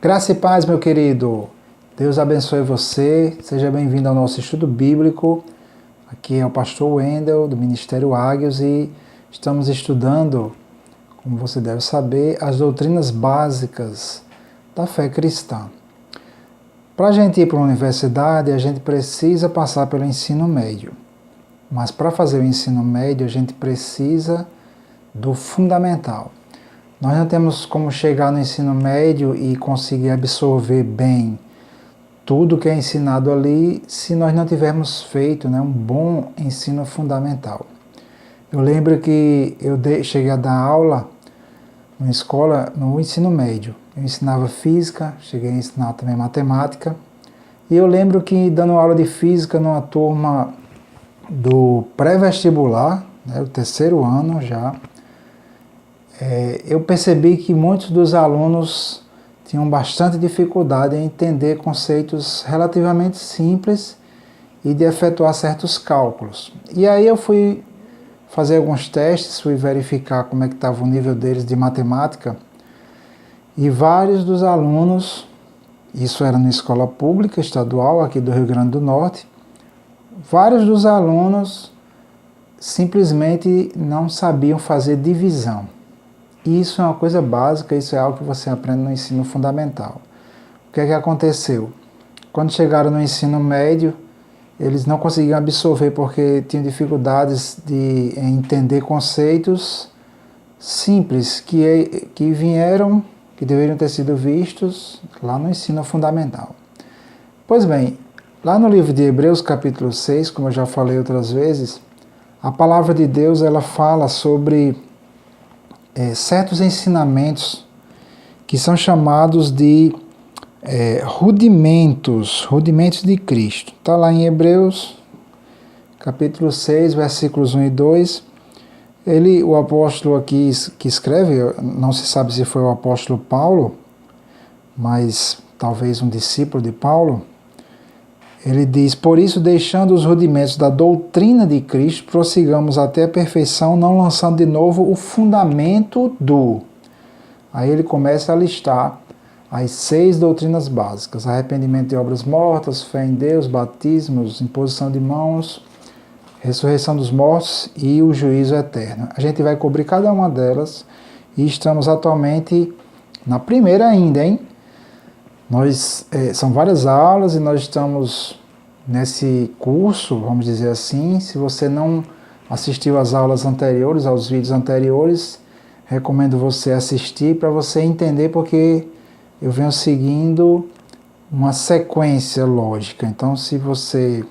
Graça e paz, meu querido. Deus abençoe você. Seja bem-vindo ao nosso estudo bíblico. Aqui é o pastor Wendel, do Ministério Águios, e estamos estudando, como você deve saber, as doutrinas básicas da fé cristã. Para a gente ir para uma universidade, a gente precisa passar pelo ensino médio. Mas para fazer o ensino médio, a gente precisa do fundamental. Nós não temos como chegar no ensino médio e conseguir absorver bem tudo que é ensinado ali se nós não tivermos feito um bom ensino fundamental. Eu lembro que eu cheguei a dar aula na escola, no ensino médio. Eu ensinava física, cheguei a ensinar também matemática. E eu lembro que dando aula de física numa turma do pré-vestibular, o terceiro ano já, eu percebi que muitos dos alunos tinham bastante dificuldade em entender conceitos relativamente simples e de efetuar certos cálculos. E aí eu fui fazer alguns testes, fui verificar como é que estava o nível deles de matemática, e vários dos alunos, isso era na escola pública estadual aqui do Rio Grande do Norte, vários dos alunos simplesmente não sabiam fazer divisão. Isso é uma coisa básica, isso é algo que você aprende no ensino fundamental. O que é que aconteceu? Quando chegaram no ensino médio, eles não conseguiam absorver porque tinham dificuldades de entender conceitos simples que deveriam ter sido vistos lá no ensino fundamental. Pois bem, lá no livro de Hebreus capítulo 6, como eu já falei outras vezes, a palavra de Deus ela fala sobre certos ensinamentos que são chamados de rudimentos de Cristo. Está lá em Hebreus, capítulo 6, versículos 1 e 2. O apóstolo aqui que escreve, não se sabe se foi o apóstolo Paulo, mas talvez um discípulo de Paulo, ele diz: por isso, deixando os rudimentos da doutrina de Cristo, prossigamos até a perfeição, não lançando de novo o fundamento do... Aí ele começa a listar as 6 doutrinas básicas: arrependimento de obras mortas, fé em Deus, batismos, imposição de mãos, ressurreição dos mortos e o juízo eterno. A gente vai cobrir cada uma delas e estamos atualmente na primeira ainda, hein? São várias aulas e nós estamos nesse curso, vamos dizer assim. Se você não assistiu às aulas anteriores, aos vídeos anteriores, recomendo você assistir para você entender, porque eu venho seguindo uma sequência lógica. Então, se você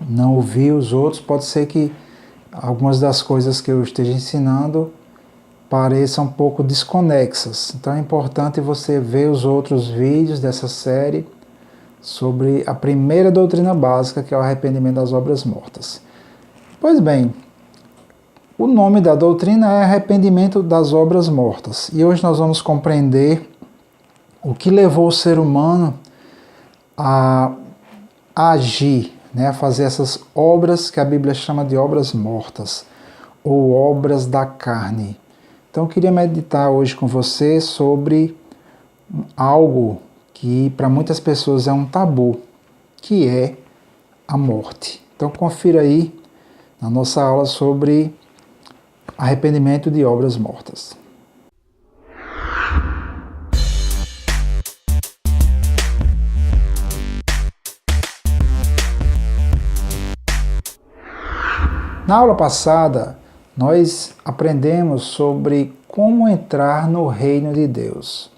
não ouviu os outros, pode ser que algumas das coisas que eu esteja ensinando pareçam um pouco desconexas. Então é importante você ver os outros vídeos dessa série sobre a primeira doutrina básica, que é o arrependimento das obras mortas. Pois bem, o nome da doutrina é arrependimento das obras mortas. E hoje nós vamos compreender o que levou o ser humano a agir, a fazer essas obras que a Bíblia chama de obras mortas, ou obras da carne. Então eu queria meditar hoje com você sobre algo que para muitas pessoas é um tabu, que é a morte. Então confira aí na nossa aula sobre arrependimento de obras mortas. Na aula passada, nós aprendemos sobre como entrar no reino de Deus.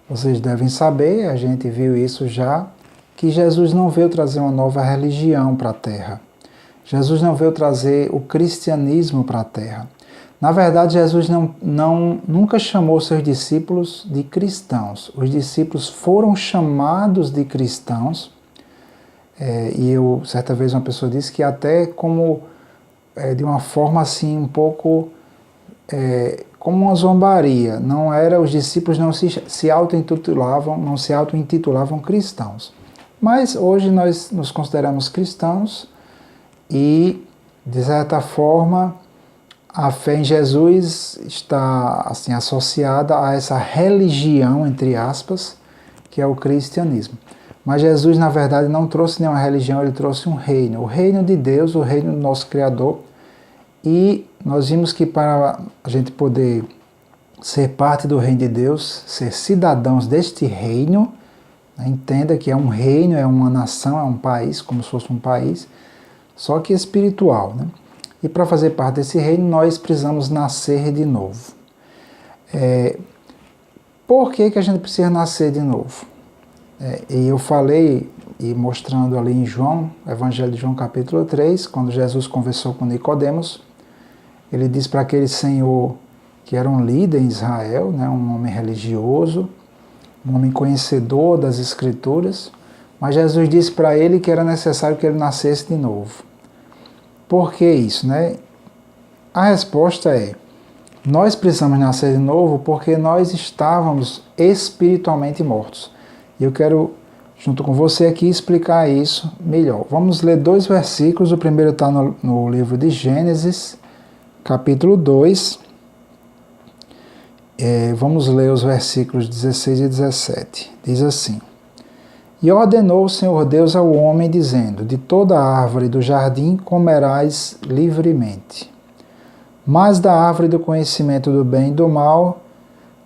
Vocês devem saber, a gente viu isso já, que Jesus não veio trazer uma nova religião para a Terra. Jesus não veio trazer o cristianismo para a Terra. Na verdade, Jesus nunca chamou seus discípulos de cristãos. Os discípulos foram chamados de cristãos, certa vez uma pessoa disse que até como... de uma forma assim um pouco como uma zombaria. Os discípulos não se auto-intitulavam cristãos. Mas hoje nós nos consideramos cristãos e, de certa forma, a fé em Jesus está assim associada a essa religião, entre aspas, que é o cristianismo. Mas Jesus, na verdade, não trouxe nenhuma religião, ele trouxe um reino. O reino de Deus, o reino do nosso Criador. E nós vimos que para a gente poder ser parte do reino de Deus, ser cidadãos deste reino, né, entenda que é um reino, é uma nação, é um país, como se fosse um país, só que espiritual, né? E para fazer parte desse reino, nós precisamos nascer de novo. Por que a gente precisa nascer de novo? E eu falei, e mostrando ali em João, Evangelho de João capítulo 3, quando Jesus conversou com Nicodemos, ele disse para aquele senhor que era um líder em Israel, né, um homem religioso, um homem conhecedor das Escrituras, mas Jesus disse para ele que era necessário que ele nascesse de novo. Por que isso, né? A resposta é: nós precisamos nascer de novo porque nós estávamos espiritualmente mortos. E eu quero, junto com você aqui, explicar isso melhor. Vamos ler 2 versículos. O primeiro está no livro de Gênesis, capítulo 2. Vamos ler os versículos 16 e 17. Diz assim: E ordenou o Senhor Deus ao homem, dizendo: De toda árvore do jardim comerás livremente, mas da árvore do conhecimento do bem e do mal,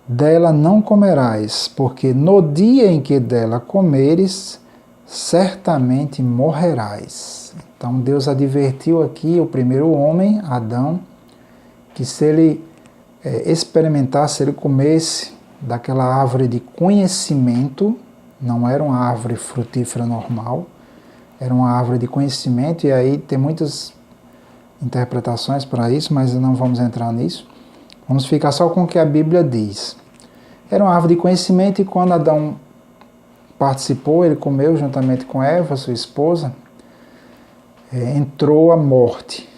dela não comerás, porque no dia em que dela comeres, certamente morrerás. Então Deus advertiu aqui o primeiro homem, Adão, que se ele experimentasse, se ele comesse daquela árvore de conhecimento, não era uma árvore frutífera normal, era uma árvore de conhecimento, e aí tem muitas interpretações para isso, mas não vamos entrar nisso. Vamos ficar só com o que a Bíblia diz. Era uma árvore de conhecimento, e quando Adão participou, ele comeu juntamente com Eva, sua esposa, entrou a morte,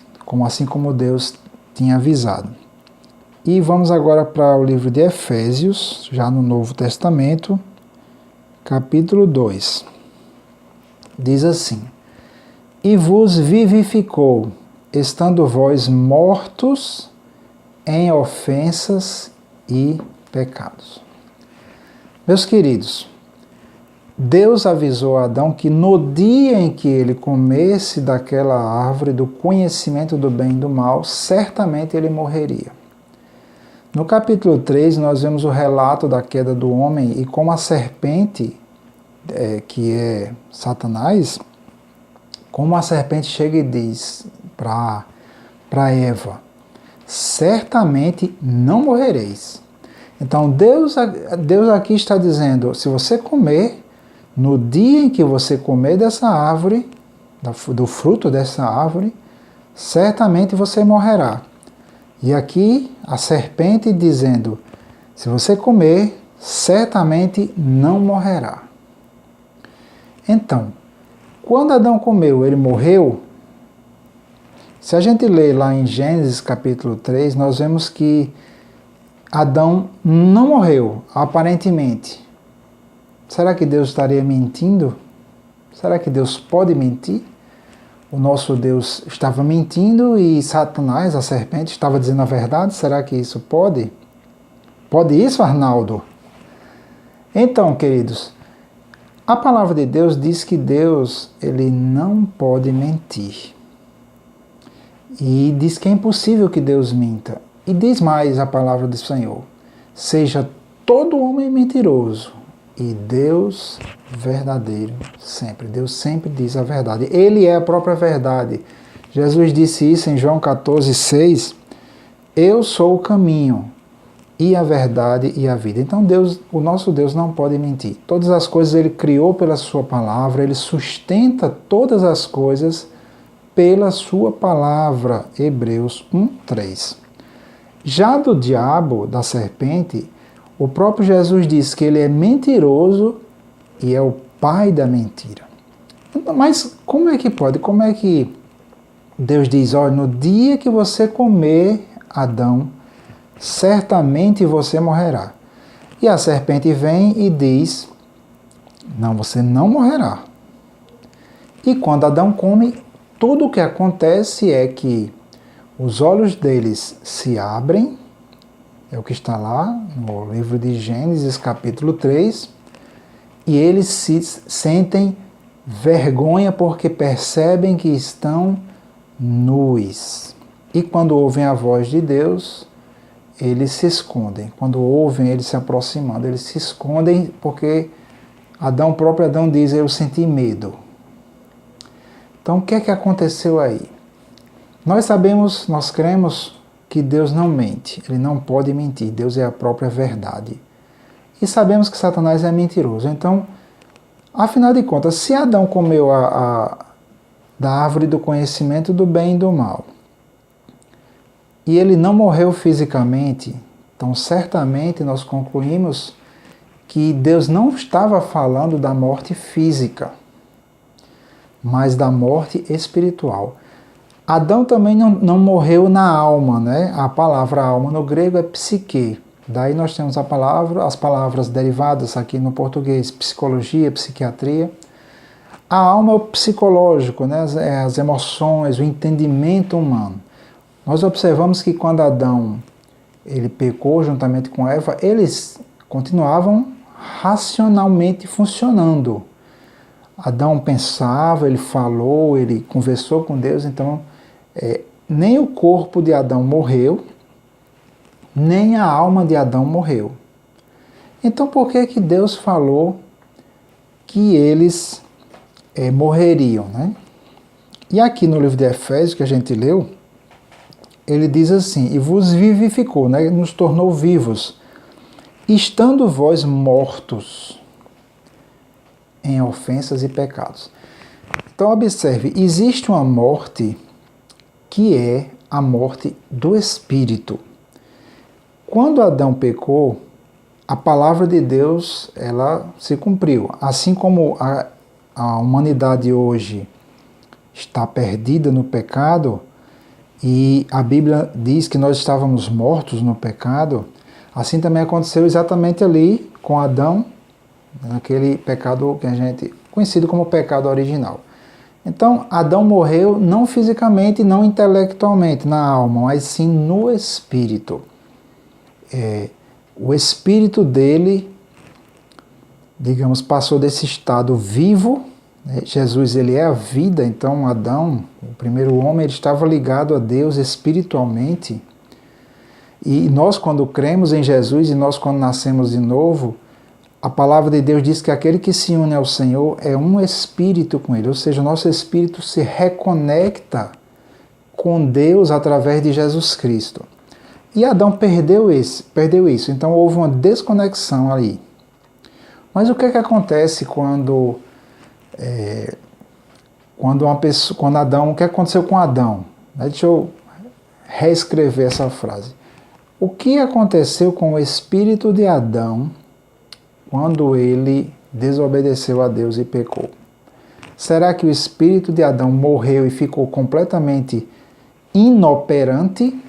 assim como Deus tinha avisado. E vamos agora para o livro de Efésios, já no Novo Testamento, capítulo 2. Diz assim: E vos vivificou, estando vós mortos em ofensas e pecados. Meus queridos, Deus avisou a Adão que no dia em que ele comesse daquela árvore do conhecimento do bem e do mal, certamente ele morreria. No capítulo 3, nós vemos o relato da queda do homem e como a serpente, que é Satanás, como a serpente chega e diz para Eva: certamente não morrereis. Então Deus aqui está dizendo: se você comer, no dia em que você comer dessa árvore, do fruto dessa árvore, certamente você morrerá. E aqui a serpente dizendo: se você comer, certamente não morrerá. Então, quando Adão comeu, ele morreu? Se a gente ler lá em Gênesis capítulo 3, nós vemos que Adão não morreu, aparentemente. Será que Deus estaria mentindo? Será que Deus pode mentir? O nosso Deus estava mentindo e Satanás, a serpente, estava dizendo a verdade? Será que isso pode? Pode isso, Arnaldo? Então, queridos, a palavra de Deus diz que Deus, ele não pode mentir. E diz que é impossível que Deus minta. E diz mais a palavra do Senhor: seja todo homem mentiroso e Deus verdadeiro sempre. Deus sempre diz a verdade. Ele é a própria verdade. Jesus disse isso em João 14,6. Eu sou o caminho e a verdade e a vida. Então Deus, o nosso Deus não pode mentir. Todas as coisas ele criou pela sua palavra, ele sustenta todas as coisas pela sua palavra. Hebreus 1:3. Já do diabo, da serpente, o próprio Jesus diz que ele é mentiroso e é o pai da mentira. Mas como é que pode? Como é que Deus diz: olha, no dia que você comer, Adão, certamente você morrerá. E a serpente vem e diz: não, você não morrerá. E quando Adão come, tudo o que acontece é que os olhos deles se abrem, é o que está lá no livro de Gênesis capítulo 3, e eles se sentem vergonha porque percebem que estão nus. E quando ouvem a voz de Deus, eles se escondem. Quando ouvem ele se aproximando, eles se escondem porque o próprio Adão diz, eu senti medo. Então o que é que aconteceu aí? Nós sabemos, nós cremos que Deus não mente, ele não pode mentir, Deus é a própria verdade. E sabemos que Satanás é mentiroso. Então, afinal de contas, se Adão comeu da árvore do conhecimento do bem e do mal, e ele não morreu fisicamente, então certamente nós concluímos que Deus não estava falando da morte física, mas da morte espiritual. Adão também não morreu na alma, né? A palavra alma no grego é psique. Daí nós temos as palavras derivadas aqui no português, psicologia, psiquiatria. A alma é o psicológico, né? As emoções, o entendimento humano. Nós observamos que quando Adão ele pecou juntamente com Eva, eles continuavam racionalmente funcionando. Adão pensava, ele falou, ele conversou com Deus, então nem o corpo de Adão morreu, nem a alma de Adão morreu. Então por que Deus falou que eles morreriam, né? E aqui no livro de Efésios, que a gente leu, ele diz assim, e vos vivificou, né? Nos tornou vivos, estando vós mortos em ofensas e pecados. Então observe, existe uma morte que é a morte do espírito. Quando Adão pecou, a palavra de Deus ela se cumpriu. Assim como a humanidade hoje está perdida no pecado, e a Bíblia diz que nós estávamos mortos no pecado, assim também aconteceu exatamente ali com Adão, naquele pecado que a gente conhecido como pecado original. Então, Adão morreu não fisicamente, não intelectualmente, na alma, mas sim no espírito. O espírito dele, digamos, passou desse estado vivo, né? Jesus ele é a vida, então Adão, o primeiro homem, ele estava ligado a Deus espiritualmente. E nós, quando cremos em Jesus e nós, quando nascemos de novo, a palavra de Deus diz que aquele que se une ao Senhor é um espírito com Ele, ou seja, o nosso espírito se reconecta com Deus através de Jesus Cristo. E Adão perdeu isso, então houve uma desconexão ali. Mas o que é que acontece quando Adão, o que aconteceu com Adão? Deixa eu reescrever essa frase. O que aconteceu com o espírito de Adão quando ele desobedeceu a Deus e pecou? Será que o espírito de Adão morreu e ficou completamente inoperante?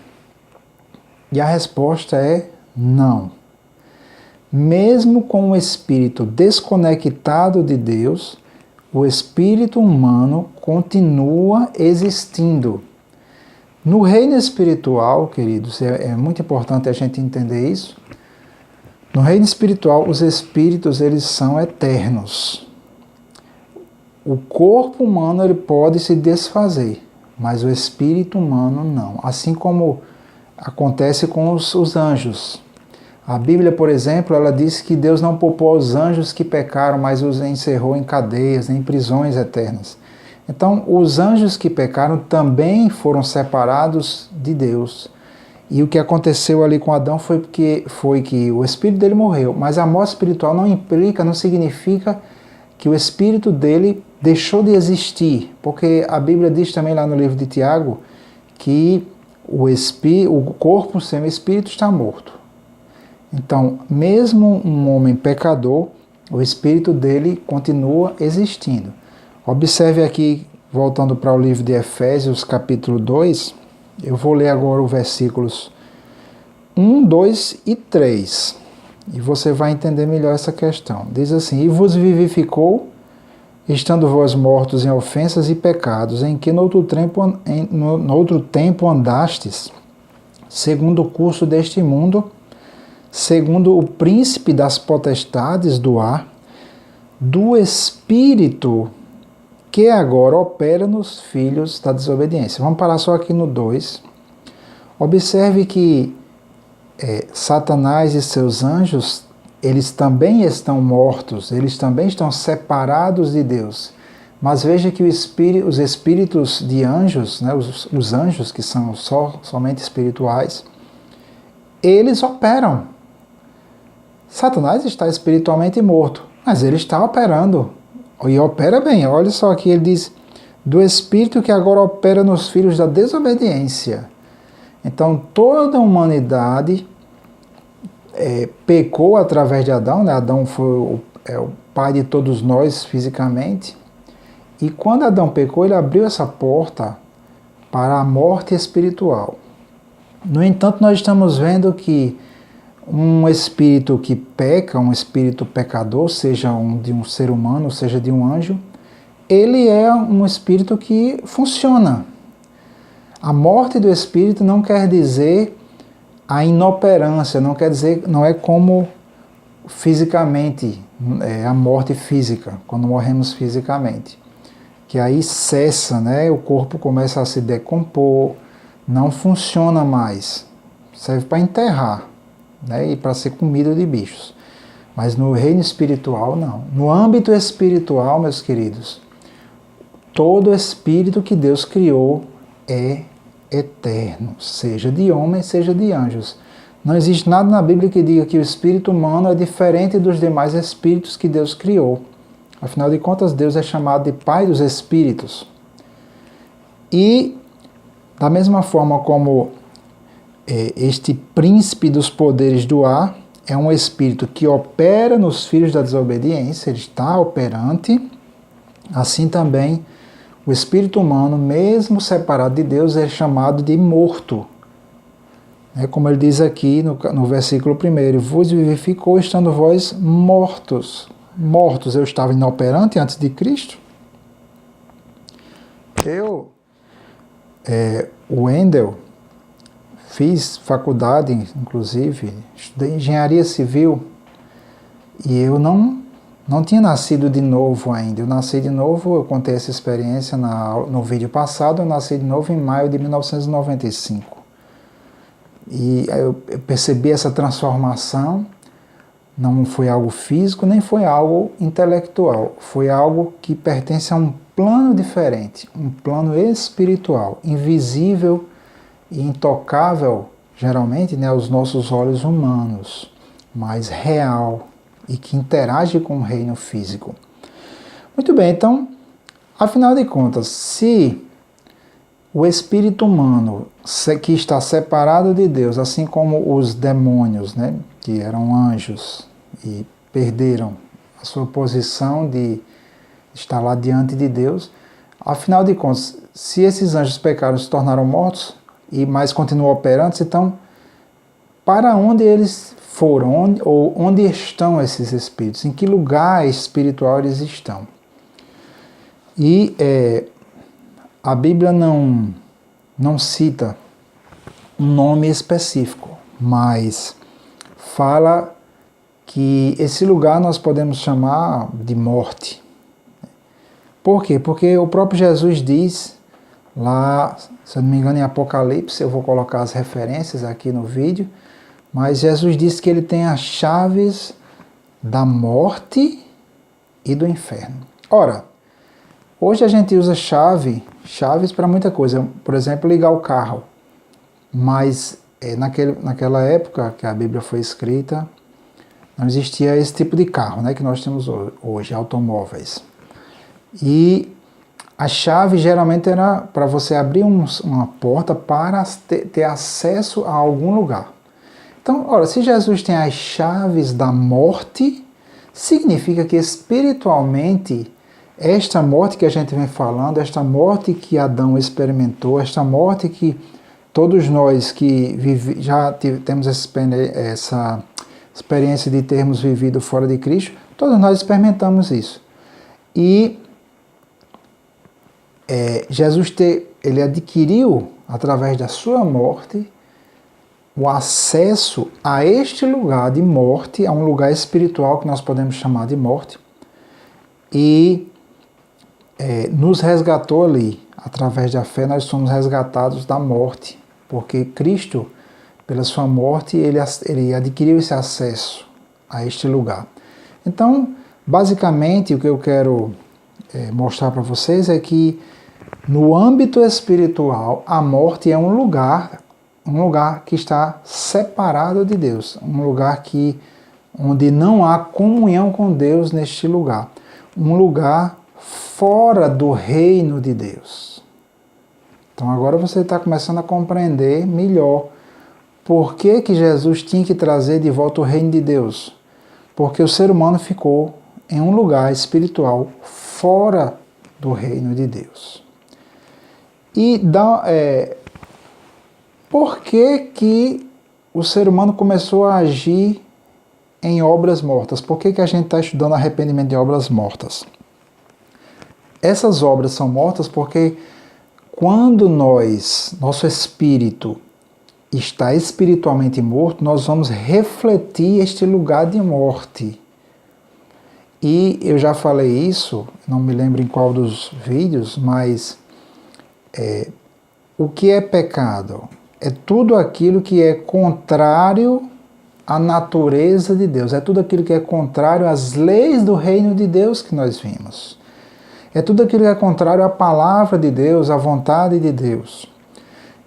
E a resposta é não. Mesmo com o espírito desconectado de Deus, o espírito humano continua existindo. No reino espiritual, queridos, é muito importante a gente entender isso. No reino espiritual, os espíritos eles são eternos. O corpo humano ele pode se desfazer, mas o espírito humano não. Assim como acontece com os anjos. A Bíblia, por exemplo, ela diz que Deus não poupou os anjos que pecaram, mas os encerrou em cadeias, em prisões eternas. Então, os anjos que pecaram também foram separados de Deus. E o que aconteceu ali com Adão foi que o espírito dele morreu. Mas a morte espiritual não significa que o espírito dele deixou de existir. Porque a Bíblia diz também lá no livro de Tiago que o corpo sem o espírito está morto. Então, mesmo um homem pecador, o espírito dele continua existindo. Observe aqui, voltando para o livro de Efésios, capítulo 2, eu vou ler agora os versículos 1, 2 e 3, e você vai entender melhor essa questão. Diz assim, e vos vivificou, estando vós mortos em ofensas e pecados, em que no outro tempo andastes, segundo o curso deste mundo, segundo o príncipe das potestades do ar, do Espírito que agora opera nos filhos da desobediência. Vamos parar só aqui no 2. Observe que Satanás e seus anjos, eles também estão mortos, eles também estão separados de Deus. Mas veja que os espíritos de anjos, né, os anjos que são somente espirituais, eles operam. Satanás está espiritualmente morto, mas ele está operando. E opera bem. Olha só aqui, ele diz, do Espírito que agora opera nos filhos da desobediência. Então, toda a humanidade pecou através de Adão, né? Adão foi o pai de todos nós fisicamente. E quando Adão pecou, ele abriu essa porta para a morte espiritual. No entanto, nós estamos vendo que um espírito que peca, um espírito pecador, seja de um ser humano, seja de um anjo, ele é um espírito que funciona. A morte do espírito não quer dizer a inoperância, não quer dizer, não é como fisicamente, a morte física, quando morremos fisicamente. Que aí cessa, né? O corpo começa a se decompor, não funciona mais, serve para enterrar, né? E para ser comida de bichos. Mas no reino espiritual, não. No âmbito espiritual, meus queridos, todo espírito que Deus criou é eterno, seja de homens, seja de anjos. Não existe nada na Bíblia que diga que o espírito humano é diferente dos demais espíritos que Deus criou. Afinal de contas, Deus é chamado de Pai dos Espíritos. E, da mesma forma como este príncipe dos poderes do ar é um espírito que opera nos filhos da desobediência, ele está operante, assim também o espírito humano, mesmo separado de Deus, é chamado de morto. Como ele diz aqui no versículo 1, vos vivificou estando vós mortos. Mortos, eu estava inoperante antes de Cristo. O Wendel, fiz faculdade, inclusive, estudei engenharia civil, e eu não tinha nascido de novo ainda. Eu nasci de novo, eu contei essa experiência no vídeo passado, eu nasci de novo em maio de 1995. E eu percebi essa transformação. Não foi algo físico, nem foi algo intelectual. Foi algo que pertence a um plano diferente, um plano espiritual, invisível e intocável, geralmente, né, aos nossos olhos humanos, mas real e que interage com o reino físico. Muito bem, então, afinal de contas, se o espírito humano que está separado de Deus, assim como os demônios, né, que eram anjos e perderam a sua posição de estar lá diante de Deus, afinal de contas, se esses anjos pecaram e se tornaram mortos, mas continuam operantes, então, para onde eles foram? Onde estão esses espíritos? Em que lugar espiritual eles estão? E a Bíblia não cita um nome específico, mas fala que esse lugar nós podemos chamar de morte. Por quê? Porque o próprio Jesus diz lá, se eu não me engano, em Apocalipse, eu vou colocar as referências aqui no vídeo, mas Jesus diz que ele tem as chaves da morte e do inferno. Ora, hoje a gente usa chaves para muita coisa, por exemplo, ligar o carro, mas naquela época que a Bíblia foi escrita, não existia esse tipo de carro, né, que nós temos hoje, automóveis. E a chave geralmente era para você abrir uma porta para ter acesso a algum lugar. Então, ora, se Jesus tem as chaves da morte, significa que espiritualmente esta morte que a gente vem falando, esta morte que Adão experimentou, esta morte que todos nós que já temos essa experiência de termos vivido fora de Cristo, todos nós experimentamos isso. E Jesus ele adquiriu, através da sua morte, o acesso a este lugar de morte, a um lugar espiritual que nós podemos chamar de morte, e nos resgatou ali. Através da fé nós somos resgatados da morte, porque Cristo, pela sua morte, ele adquiriu esse acesso a este lugar. Então, basicamente, o que eu quero mostrar para vocês é que no âmbito espiritual, a morte é um lugar que está separado de Deus, um lugar onde não há comunhão com Deus neste lugar, um lugar fora do reino de Deus. Então agora você está começando a compreender melhor por que Jesus tinha que trazer de volta o reino de Deus. Porque o ser humano ficou em um lugar espiritual fora do reino de Deus. E por que o ser humano começou a agir em obras mortas? Por que a gente está estudando arrependimento de obras mortas? Essas obras são mortas porque quando nosso espírito está espiritualmente morto, nós vamos refletir este lugar de morte. E eu já falei isso, não me lembro em qual dos vídeos, mas o que é pecado? É tudo aquilo que é contrário à natureza de Deus, é tudo aquilo que é contrário às leis do reino de Deus que nós vimos. É tudo aquilo que é contrário à palavra de Deus, à vontade de Deus.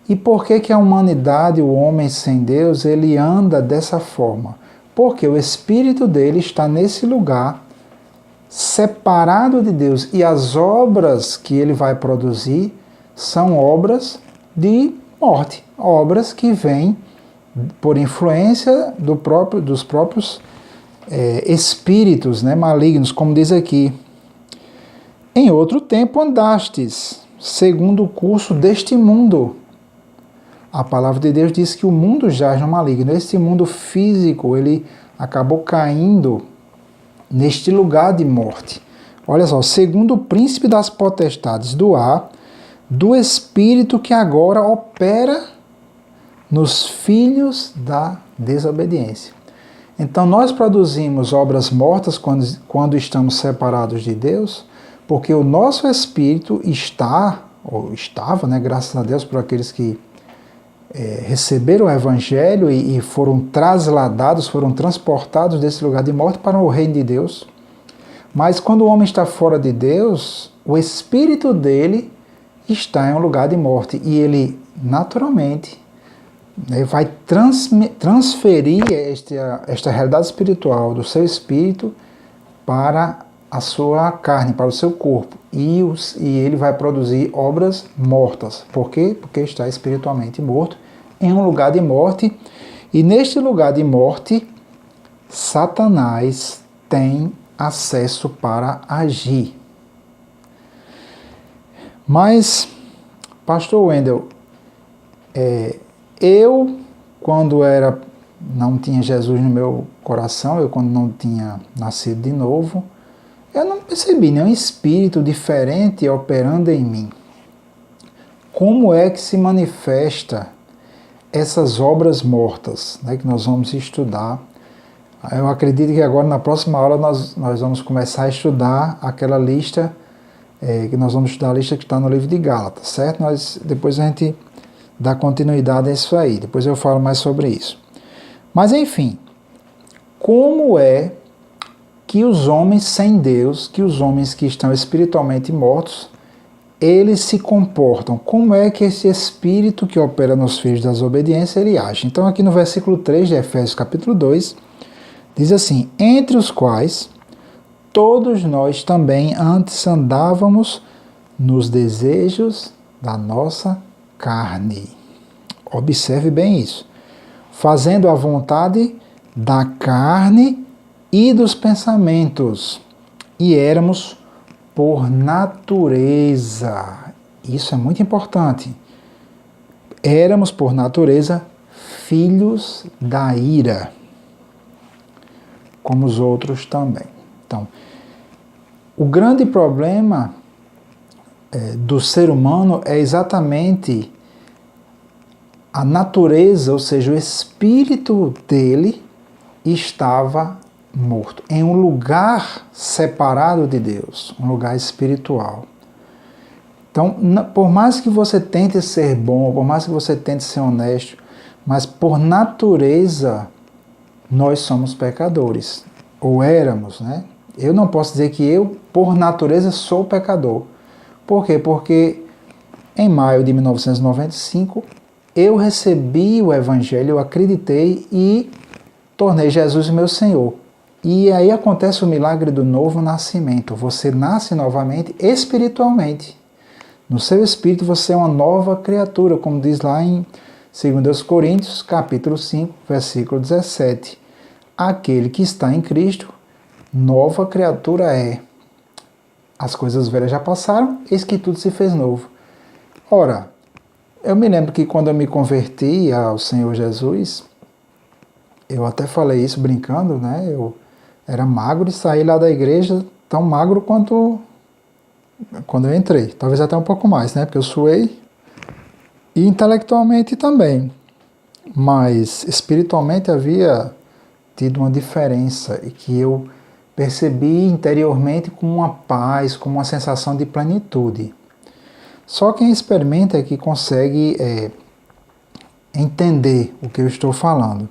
E por que a humanidade, o homem sem Deus, ele anda dessa forma? Porque o espírito dele está nesse lugar, separado de Deus. E as obras que ele vai produzir são obras de morte. Obras que vêm por influência dos próprios espíritos, né, malignos, como diz aqui. Em outro tempo andastes, segundo o curso deste mundo. A palavra de Deus diz que o mundo jaz no maligno. Esse mundo físico, ele acabou caindo neste lugar de morte. Olha só, segundo o príncipe das potestades do ar, do espírito que agora opera nos filhos da desobediência. Então nós produzimos obras mortas quando estamos separados de Deus, porque o nosso espírito estava, né, graças a Deus por aqueles que receberam o Evangelho e foram trasladados, foram transportados desse lugar de morte para o reino de Deus. Mas quando o homem está fora de Deus, o espírito dele está em um lugar de morte e ele naturalmente vai transferir esta realidade espiritual do seu espírito para a sua carne, para o seu corpo, e ele vai produzir obras mortas. Por quê? Porque está espiritualmente morto em um lugar de morte, e neste lugar de morte Satanás tem acesso para agir. Mas, pastor Wendel, eu quando não tinha Jesus no meu coração, eu quando não tinha nascido de novo, eu não percebi nenhum espírito diferente operando em mim. Como é que se manifesta essas obras mortas, né, que nós vamos estudar? Eu acredito que agora, na próxima aula, nós vamos começar a estudar aquela lista, que nós vamos estudar a lista que está no livro de Gálatas, certo? Depois a gente dá continuidade a isso aí, depois eu falo mais sobre isso. Mas enfim, como é que os homens sem Deus, que os homens que estão espiritualmente mortos, eles se comportam? Como é que esse espírito que opera nos filhos da desobediência, ele age? Então aqui no versículo 3 de Efésios capítulo 2, diz assim: entre os quais todos nós também antes andávamos nos desejos da nossa carne. Observe bem isso. Fazendo a vontade da carne e dos pensamentos, e éramos por natureza, isso é muito importante, éramos por natureza filhos da ira, como os outros também. Então, o grande problema do ser humano é exatamente a natureza, ou seja, o espírito dele estava morto, em um lugar separado de Deus, um lugar espiritual. Então, por mais que você tente ser bom, por mais que você tente ser honesto, mas por natureza nós somos pecadores, ou éramos, né? Eu não posso dizer que eu, por natureza, sou pecador. Por quê? Porque em maio de 1995, eu recebi o Evangelho, eu acreditei e tornei Jesus meu Senhor. E aí acontece o milagre do novo nascimento. Você nasce novamente espiritualmente. No seu espírito você é uma nova criatura, como diz lá em 2 Coríntios, capítulo 5, versículo 17. Aquele que está em Cristo, nova criatura é. As coisas velhas já passaram, eis que tudo se fez novo. Ora, eu me lembro que quando eu me converti ao Senhor Jesus, eu até falei isso brincando, né? Eu era magro e saí lá da igreja tão magro quanto quando eu entrei. Talvez até um pouco mais, né? Porque eu suei. E intelectualmente também. Mas espiritualmente havia tido uma diferença e que eu percebi interiormente como uma paz, como uma sensação de plenitude. Só quem experimenta é que consegue entender o que eu estou falando.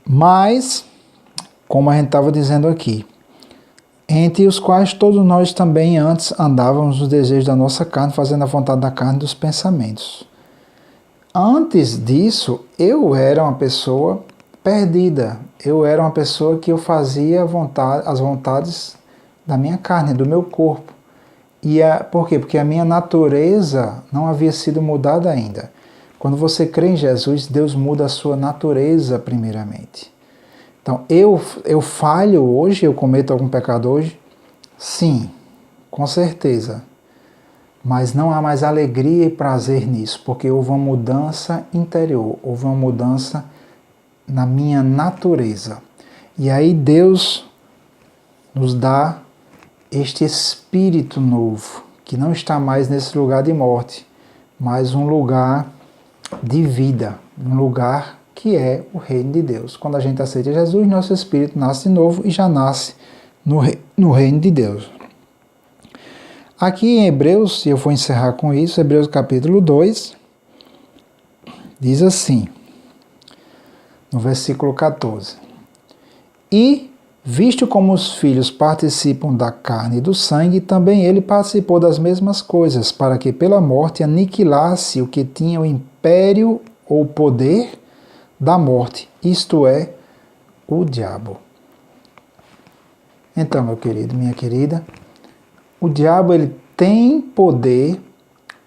Mas, como a gente estava dizendo aqui, entre os quais todos nós também antes andávamos nos desejos da nossa carne, fazendo a vontade da carne e dos pensamentos. Antes disso, eu era uma pessoa perdida. Eu era uma pessoa que eu fazia as vontades da minha carne, do meu corpo. Por quê? Porque a minha natureza não havia sido mudada ainda. Quando você crê em Jesus, Deus muda a sua natureza primeiramente. Então, eu falho hoje, eu cometo algum pecado hoje? Sim, com certeza. Mas não há mais alegria e prazer nisso, porque houve uma mudança interior, houve uma mudança na minha natureza. E aí Deus nos dá este espírito novo, que não está mais nesse lugar de morte, mas um lugar de vida, um lugar que é o reino de Deus. Quando a gente aceita Jesus, nosso espírito nasce de novo e já nasce no reino de Deus. Aqui em Hebreus, e eu vou encerrar com isso, Hebreus capítulo 2, diz assim, no versículo 14: E, visto como os filhos participam da carne e do sangue, também ele participou das mesmas coisas, para que pela morte aniquilasse o que tinha o império ou poder da morte, isto é, o diabo. Então, meu querido, minha querida, o diabo ele tem poder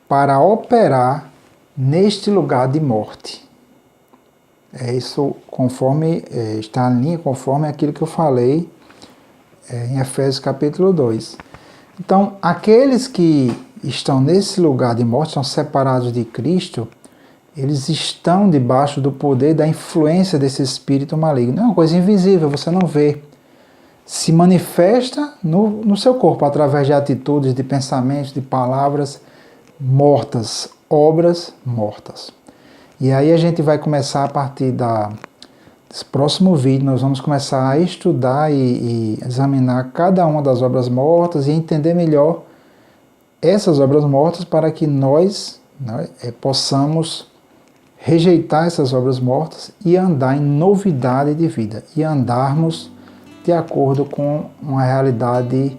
para operar neste lugar de morte. É isso conforme está em linha, conforme aquilo que eu falei em Efésios capítulo 2. Então, aqueles que estão nesse lugar de morte, são separados de Cristo, eles estão debaixo do poder da influência desse espírito maligno. É uma coisa invisível, você não vê. Se manifesta no seu corpo, através de atitudes, de pensamentos, de palavras mortas, obras mortas. E aí a gente vai começar a partir desse próximo vídeo, nós vamos começar a estudar e examinar cada uma das obras mortas e entender melhor essas obras mortas para que nós possamos rejeitar essas obras mortas e andar em novidade de vida e andarmos de acordo com uma realidade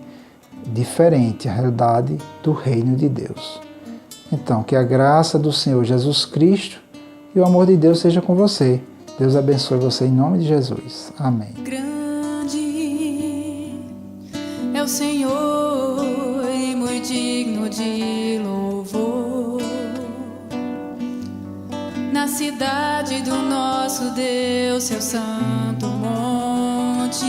diferente, a realidade do reino de Deus. Então, que a graça do Senhor Jesus Cristo e o amor de Deus seja com você. Deus abençoe você em nome de Jesus. Amém. Grande é o Senhor e muito digno de louvor. Na cidade do nosso Deus, seu santo monte,